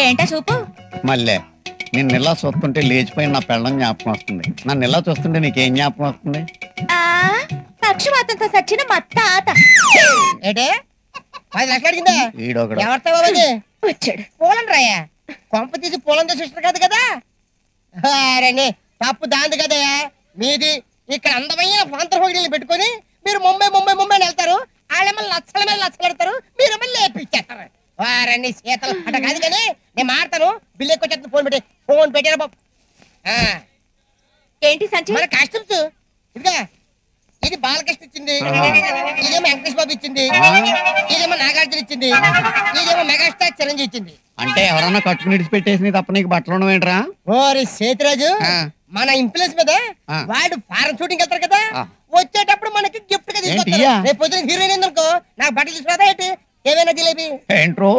ఏంటా చూపు? మళ్ళీ నిన్ను ఇలా చూస్తుంటే లేచిపోయిన నా పెళ్ళం జ్ఞాపకం వస్తుంది. నన్ను ఇలా చూస్తుంటే నీకేం జ్ఞాపకం వస్తుంది? పక్షవాతంతో సచ్చిన మా తాత. ఏంటే 10 లక్షలు అడిగిందా? ఎవరితో వచ్చాడు. పూలం రాయా కొంప తీసి పూలంతో సిస్టర్ కాదు కదా. రండి, తప్పు దాంది కదయా మీది. ఇక్కడ అందమైన ప్రాంతర్భోగిని పెట్టుకొని మీరు ముంబై ముంబై ముంబై వెళ్తారు. వాళ్ళేమో లక్షల మీద లక్షలు పెడతారు, మీరేమో లేపిచ్చేస్తారు. వారండి శీతలు అట కాదు కానీ నేను మాడతాను. బిల్లు ఎక్కువ చెప్తాను. ఫోన్ పెట్టారా బాబు? ఏంటి సంచి? మన కస్టమ్స్. ఇదిగా ఇది బాలకృష్ణ ఇచ్చింది, ఇదేమో వెంకటేష్ బాబు ఇచ్చింది, ఇదేమో నాగార్జున ఇచ్చింది, ఇదేమో మెగాస్టార్ చిరంజీవి ఇచ్చింది. అంటే ఎవరన్నా కట్టుకుని విడిచిపెట్టేసి తప్ప నీకు బట్టలు ఉండవు ఏంట్రా? ఓరి సేతురాజు, మన ఇన్ఫ్లుయెన్స్ మీద వాడు ఫారెన్ షూటింగ్ వెళ్తారు కదా, వచ్చేటప్పుడు మనకి గిఫ్ట్ గా తీసుకొస్తారు. రేపు పొద్దున హీరోయిన్ ఎందుకో నాకు బట్టలు తీసుకురాదా ఏంటి? ఏమైనా జిలేబీ ఏంట్రో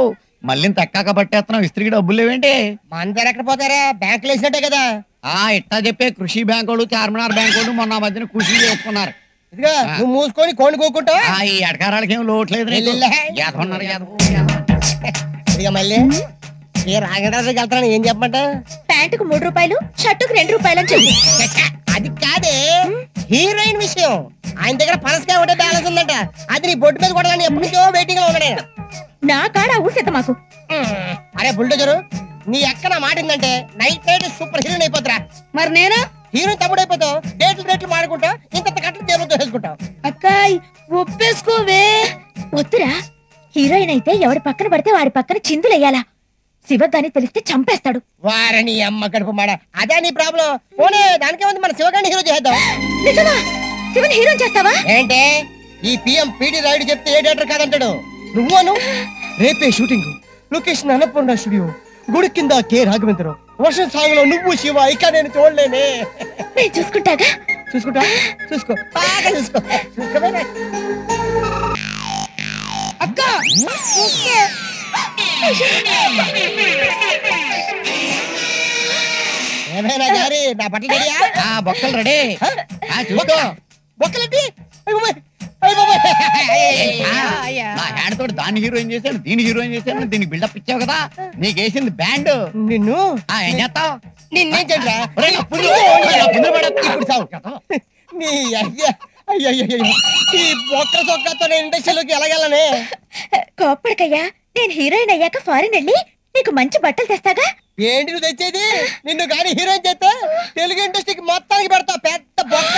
మళ్ళీ తక్కాక పట్టేస్తున్నావు. ఇస్త్రీకి డబ్బులు లేవేంటి? మన దగ్గర ఎక్కడ పోతారా? బ్యాంకులు వేసినట్టే కదా. ఇట్టా చెప్పే కృషి బ్యాంక్ వాళ్ళు, చార్మినార్ బ్యాంక్ వాళ్ళు మొన్న మధ్యన కృషి చేసుకున్నారు. ఇదిగా నువ్వు మూసుకొని కోని కోకుంటా. ఈ అడకారాలకి ఏం లోట్లేదు. ఇదిగా మళ్ళీ ఏ రాగడానికి వెళ్తాను ఏం చెప్పమంట? ప్యాంటుకు 3 రూపాయలు, షర్టుకు 2 రూపాయలు అని చెప్పి. అది కాదే హీరోయిన్ విషయం. ఆయన దగ్గర పరస్కాయ ఒకటే బ్యాలెన్స్ ఉందంట. అది నీ బొట్టు మీద కొడాలని ఎప్పటి నుంచో వెయిటింగ్ లో ఉన్నాడు. నా కాడ ఊసేత మాకు. అరే బుల్డోజరు, నీ ఎక్కడ మాట ఏంటంటే నైట్ నైట్ సూపర్ హీరోయిన్ అయిపోతురా. మరి నేను హీరోయిన్ తమ్ముడు అయిపోతావు. డేట్లు మాడుకుంటా ఇంత కట్టలు దేవులతో వేసుకుంటావు. అక్కాయ్ ఒప్పేసుకోవే. వద్దురా, హీరోయిన్ అయితే ఎవడి పక్కన పడితే వాడి పక్కన చిందులెయ్యాలా. శివగాని తెలిస్తే చంపేస్తాడు. వారని అమ్మ కడుపు మాడ. అదే నీ ప్రాబ్లం. పోనీ దానికే ఉంది, మన శివగాని హీరో చేద్దాం. నిజమా? శివని హీరోయిన్ చేస్తావా? ఏంటే ఈ పిఎం పీడి రాయుడు చెప్తే ఏ డైరెక్టర్ కాదంటాడు. నువ్వు రేపే షూటింగ్, లొకేషన్ అన్నపూర్ణ స్టూడియో, గుడి కింద కే రాఘవేంద్ర, వర్షం సాంగ్ లో నువ్వు శివ. ఇక నేను చూడలేనే. నేను చూసుకుంటాగా. చూసుకుంటా? చూసుకో, బాగా చూసుకో. అక్క ఏమైనా గారి నా బట్టలు రెడీయా? బొక్కలు రెడీ. చూసుకో బొక్కలేంటి? నా హ్యాండ్ తోటి దాన్ని హీరోయిన్ చేశాను, దీన్ని హీరోయిన్ చేశాను. దీనికి బిల్డప్ ఇచ్చావు కదా, నీకు వేసింది బ్యాండ్. నిన్ను ఏం చేస్తావు? నిన్నేం చెడ్రా ఇప్పుడు సాగు నీ అయ్యా. అయ్యయ్యో, ఈ బొక్క చొక్కాతో నేను ఇండస్ట్రీలోకి ఎలాగెళ్ళనే? కోప్పడికయ్యా, నేను హీరోయిన్ అయ్యాక ఫారిన్ వెళ్ళి నీకు మంచి బట్టలు తెస్తాగా. ఏంటి నువ్వు తెచ్చేది? నిన్ను కానీ హీరోయిన్ చేస్తే తెలుగు ఇండస్ట్రీకి మొత్తానికి పెడతా పెద్ద బొక్క.